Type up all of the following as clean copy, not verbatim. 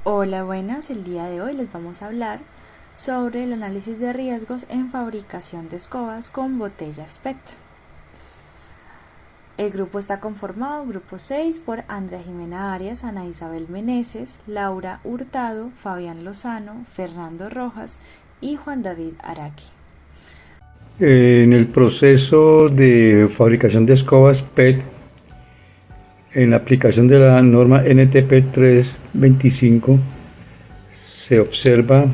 Hola, buenas. El día de hoy les vamos a hablar sobre el análisis de riesgos en fabricación de escobas con botellas PET. El grupo está conformado, grupo 6, por Andrea Jimena Arias, Ana Isabel Meneses, Laura Hurtado, Fabián Lozano, Fernando Rojas y Juan David Araque. En el proceso de fabricación de escobas PET, en la aplicación de la norma NTP 325, se observa,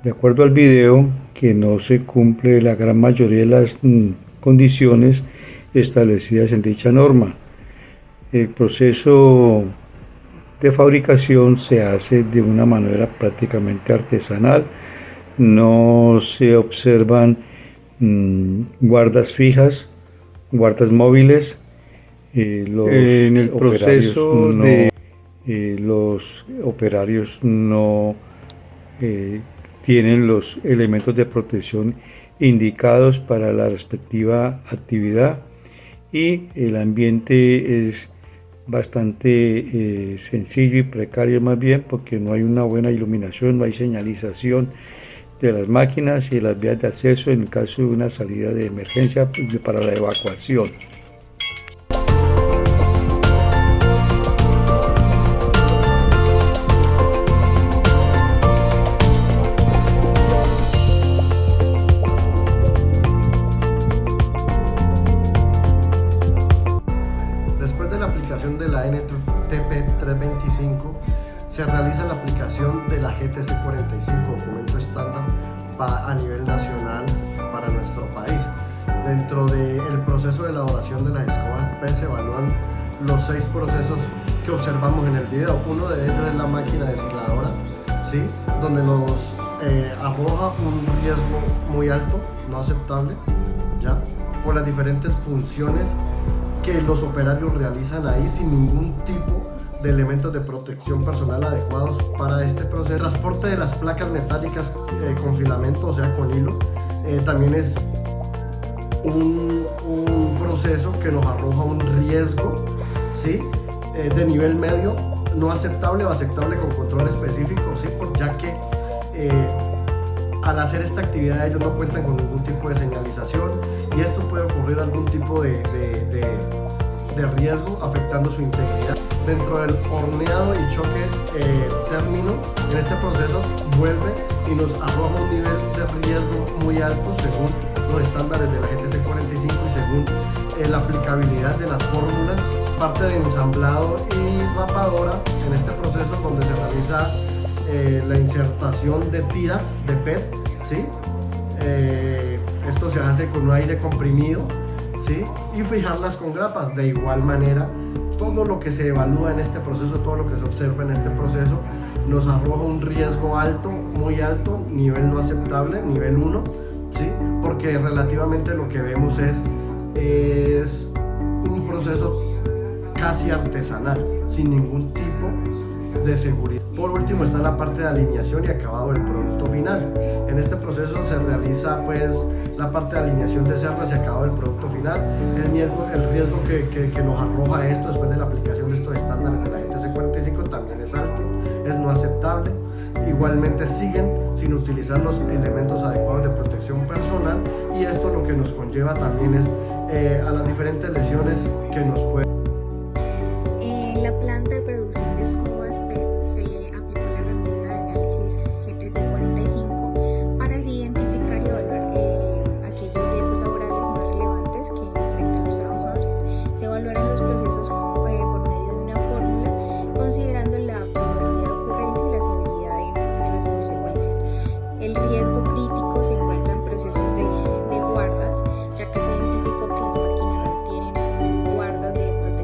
de acuerdo al video, que no se cumple la gran mayoría de las condiciones establecidas en dicha norma. El proceso de fabricación se hace de una manera prácticamente artesanal, no se observan guardas fijas, guardas móviles. En el proceso los operarios no tienen los elementos de protección indicados para la respectiva actividad, y el ambiente es bastante sencillo y precario, más bien porque no hay una buena iluminación, no hay señalización de las máquinas y de las vías de acceso en el caso de una salida de emergencia para la evacuación. Después de la aplicación de la NTP 325, se realiza la aplicación de la GTC 45, documento estándar a nivel nacional para nuestro país. Dentro del proceso de elaboración de las escobas PET se evalúan los 6 procesos que observamos en el video. Uno de ellos es la máquina deshiladora, ¿sí? Donde nos arroja un riesgo muy alto, no aceptable, ¿ya? Por las diferentes funciones que los operarios realizan ahí sin ningún tipo de elementos de protección personal adecuados para este proceso. El transporte de las placas metálicas con filamento, o sea con hilo, también es un proceso que nos arroja un riesgo, ¿sí? De nivel medio, no aceptable o aceptable con control específico, ¿sí? Ya que al hacer esta actividad ellos no cuentan con ningún tipo de señalización y esto puede ocurrir algún tipo de riesgo afectando su integridad. Dentro del horneado y choque término, en este proceso vuelve y nos arroja un nivel de riesgo muy alto según los estándares de la GTC 45 y según la aplicabilidad de las fórmulas. Parte de ensamblado y rapadora en este proceso donde se realiza la insertación de tiras de PET, ¿sí? Esto se hace con un aire comprimido, ¿sí? Y fijarlas con grapas. De igual manera, todo lo que se evalúa en este proceso, todo lo que se observa en este proceso, nos arroja un riesgo alto, muy alto, nivel no aceptable, nivel 1, ¿sí? Porque relativamente lo que vemos es un proceso casi artesanal, sin ningún tipo de seguridad. Por último está la parte de alineación y acabado del producto final. En este proceso se realiza pues la parte de alineación de cerdas y acabado del producto final. El riesgo que nos arroja esto después de la aplicación de estos estándares de la GTC 45 también es alto, es no aceptable. Igualmente siguen sin utilizar los elementos adecuados de protección personal y esto lo que nos conlleva también es a las diferentes lesiones que nos pueden. En la planta de producción de escobas PET se aplicó la herramienta de análisis GTC 45 para así identificar y evaluar aquellos riesgos laborales más relevantes que enfrentan los trabajadores. Se evaluaron los procesos por medio de una fórmula, considerando la probabilidad de ocurrencia y la severidad de las consecuencias. El riesgo crítico se encuentra en procesos de guardas, ya que se identificó que las máquinas no tienen guardas de protección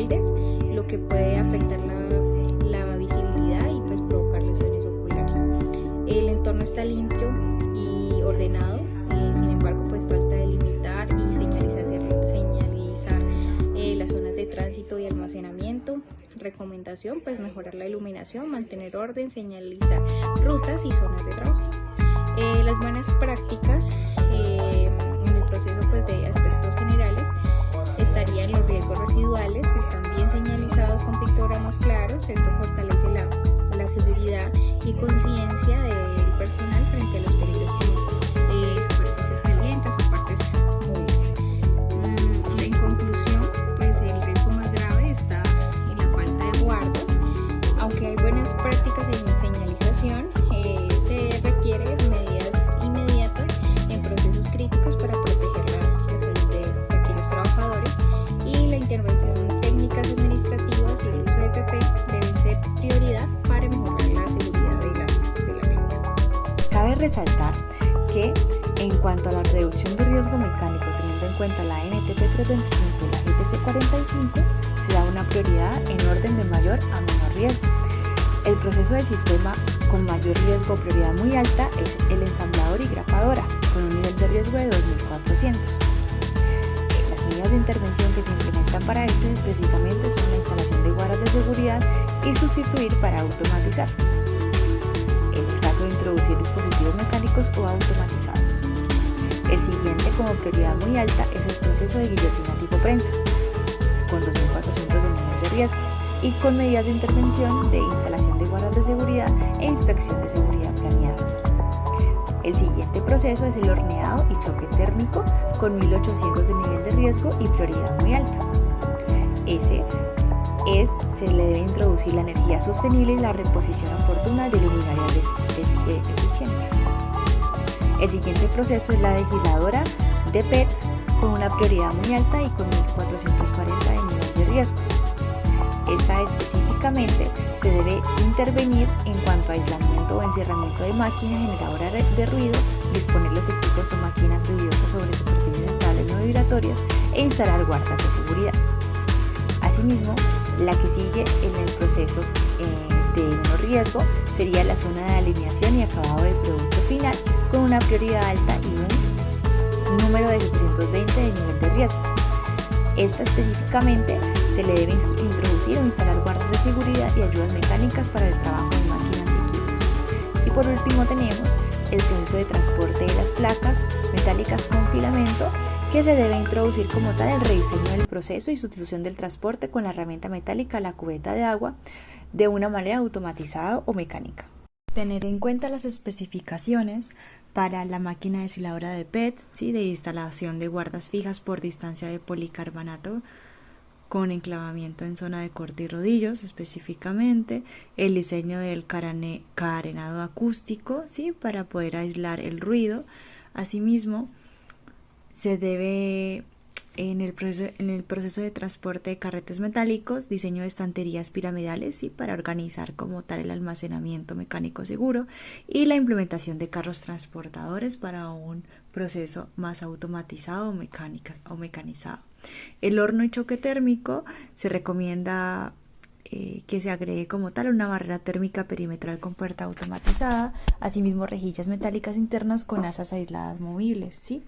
moldes, lo que puede afectar la visibilidad y pues provocar lesiones oculares. El entorno está limpio y ordenado, sin embargo pues falta delimitar y señalizar las zonas de tránsito y almacenamiento. Recomendación pues mejorar la iluminación, mantener orden, señalizar rutas y zonas de trabajo. Las buenas prácticas en el proceso pues de aspectos generales estarían los riesgos residuales, que están bien señalizados con pictogramas claros. Esto fortalece la seguridad y conciencia del personal frente a los peligros como superficies calientes o partes móviles. En conclusión, pues el riesgo más grave está en la falta de guardas. Aunque hay buenas prácticas en señalización, se requieren medidas inmediatas en procesos críticos para proteger la salud de aquellos trabajadores, y la intervención técnicas administrativas y el uso de EPP deben ser prioridad para mejorar la seguridad de la planta. Cabe resaltar que en cuanto a la reducción de riesgo mecánico, teniendo en cuenta la NTP 325 y la GTC 45, se da una prioridad en orden de mayor a menor riesgo. El proceso del sistema con mayor riesgo o prioridad muy alta es el ensamblador y grapadora, con un nivel de riesgo de 2400. Las medidas de intervención que se implementan para este precisamente son la instalación de guardas de seguridad y sustituir para automatizar, en el caso de introducir dispositivos mecánicos o automatizados. El siguiente como prioridad muy alta es el proceso de guillotina tipo prensa, con 2400 de nivel de riesgo, y con medidas de intervención de instalación de guardas de seguridad e inspección de seguridad planeadas. El siguiente proceso es el horneado y choque térmico con 1800 de nivel de riesgo y prioridad muy alta. Se le debe introducir la energía sostenible y la reposición oportuna de luminarias eficientes. El siguiente proceso es la legisladora de PET con una prioridad muy alta y con 1440 de nivel de riesgo. Esta específicamente se debe intervenir en cuanto a aislamiento o encerramiento de máquina generadora de ruido, disponer los equipos o máquinas ruidosas sobre superficies estables no vibratorias e instalar guardas de seguridad. Asimismo, la que sigue en el proceso de menor riesgo sería la zona de alineación y acabado del producto final con una prioridad alta y un número de 720 de nivel de riesgo. Esta específicamente se le debe introducir o instalar guardas de seguridad y ayudas mecánicas para el trabajo de máquinas y equipos. Y por último tenemos el proceso de transporte de las placas metálicas con filamento, que se debe introducir como tal el rediseño del proceso y sustitución del transporte con la herramienta metálica a la cubeta de agua de una manera automatizada o mecánica. Tener en cuenta las especificaciones para la máquina deshiladora de PET, ¿sí? De instalación de guardas fijas por distancia de policarbonato con enclavamiento en zona de corte y rodillos, específicamente el diseño del carenado acústico, ¿sí? Para poder aislar el ruido. Asimismo, se debe en el proceso de transporte de carretes metálicos, diseño de estanterías piramidales, ¿sí? Para organizar como tal el almacenamiento mecánico seguro, y la implementación de carros transportadores para un proceso más automatizado o mecanizado. El horno y choque térmico se recomienda que se agregue como tal una barrera térmica perimetral con puerta automatizada, asimismo rejillas metálicas internas con asas aisladas movibles, ¿sí?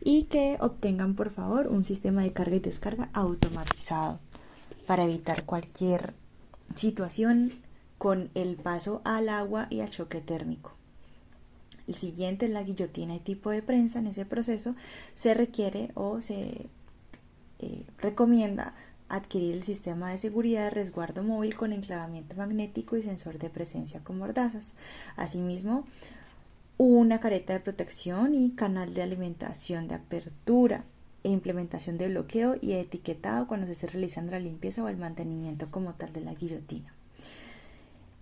Y que obtengan por favor un sistema de carga y descarga automatizado para evitar cualquier situación con el paso al agua y al choque térmico. El siguiente es la guillotina y tipo de prensa. En ese proceso se requiere o se recomienda adquirir el sistema de seguridad de resguardo móvil con enclavamiento magnético y sensor de presencia con mordazas. Asimismo, una careta de protección y canal de alimentación de apertura e implementación de bloqueo y etiquetado cuando se esté realizando la limpieza o el mantenimiento como tal de la guillotina.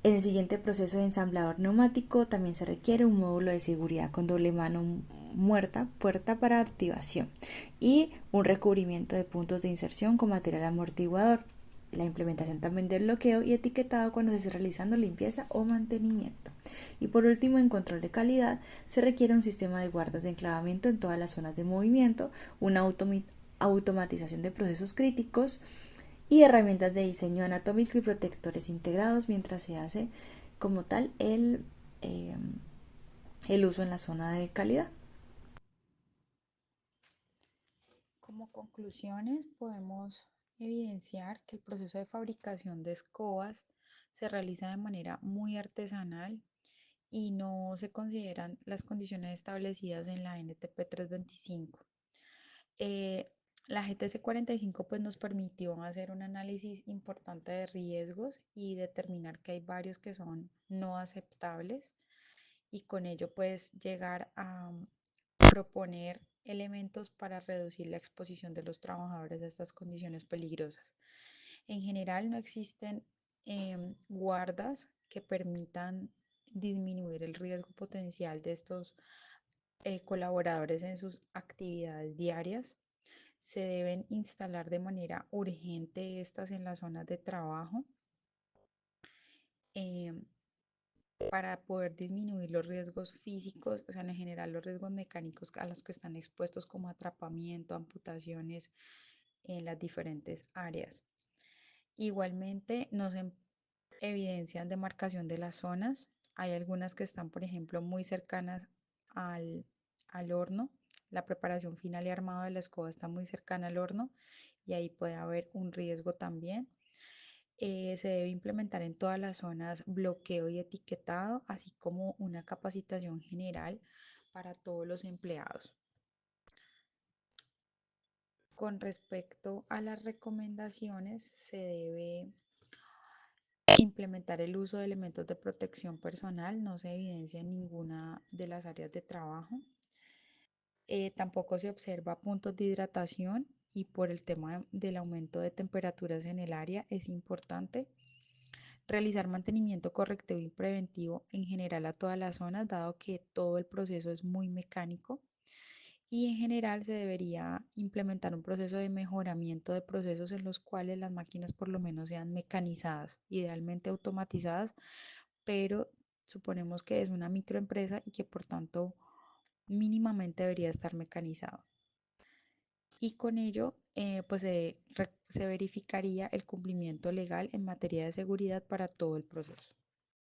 En el siguiente proceso de ensamblador neumático también se requiere un módulo de seguridad con doble mano muerta, puerta para activación y un recubrimiento de puntos de inserción con material amortiguador. La implementación también del bloqueo y etiquetado cuando se esté realizando limpieza o mantenimiento. Y por último, en control de calidad se requiere un sistema de guardas de enclavamiento en todas las zonas de movimiento, una automatización de procesos críticos y herramientas de diseño anatómico y protectores integrados mientras se hace como tal eh, el uso en la zona de calidad. Como conclusiones, podemos evidenciar que el proceso de fabricación de escobas se realiza de manera muy artesanal y no se consideran las condiciones establecidas en la NTP 325. Eh, la GTC 45 pues, nos permitió hacer un análisis importante de riesgos y determinar que hay varios que son no aceptables y con ello pues llegar a proponer elementos para reducir la exposición de los trabajadores a estas condiciones peligrosas. En general no existen guardas que permitan disminuir el riesgo potencial de estos colaboradores en sus actividades diarias. Se deben instalar de manera urgente estas en las zonas de trabajo eh, para poder disminuir los riesgos físicos, o sea, en general los riesgos mecánicos a los que están expuestos como atrapamiento, amputaciones en las diferentes áreas. Igualmente nos evidencian demarcación de las zonas. Hay algunas que están, por ejemplo, muy cercanas al, al horno. La preparación final y armado de la escoba está muy cercana al horno y ahí puede haber un riesgo también. Se debe implementar en todas las zonas bloqueo y etiquetado, así como una capacitación general para todos los empleados. Con respecto a las recomendaciones, se debe implementar el uso de elementos de protección personal, no se evidencia en ninguna de las áreas de trabajo. Tampoco se observa puntos de hidratación y por el tema del aumento de temperaturas en el área es importante realizar mantenimiento correctivo y preventivo en general a todas las zonas, dado que todo el proceso es muy mecánico. Y en general se debería implementar un proceso de mejoramiento de procesos en los cuales las máquinas por lo menos sean mecanizadas, idealmente automatizadas, pero suponemos que es una microempresa y que por tanto mínimamente debería estar mecanizado. Y con ello pues se verificaría el cumplimiento legal en materia de seguridad para todo el proceso.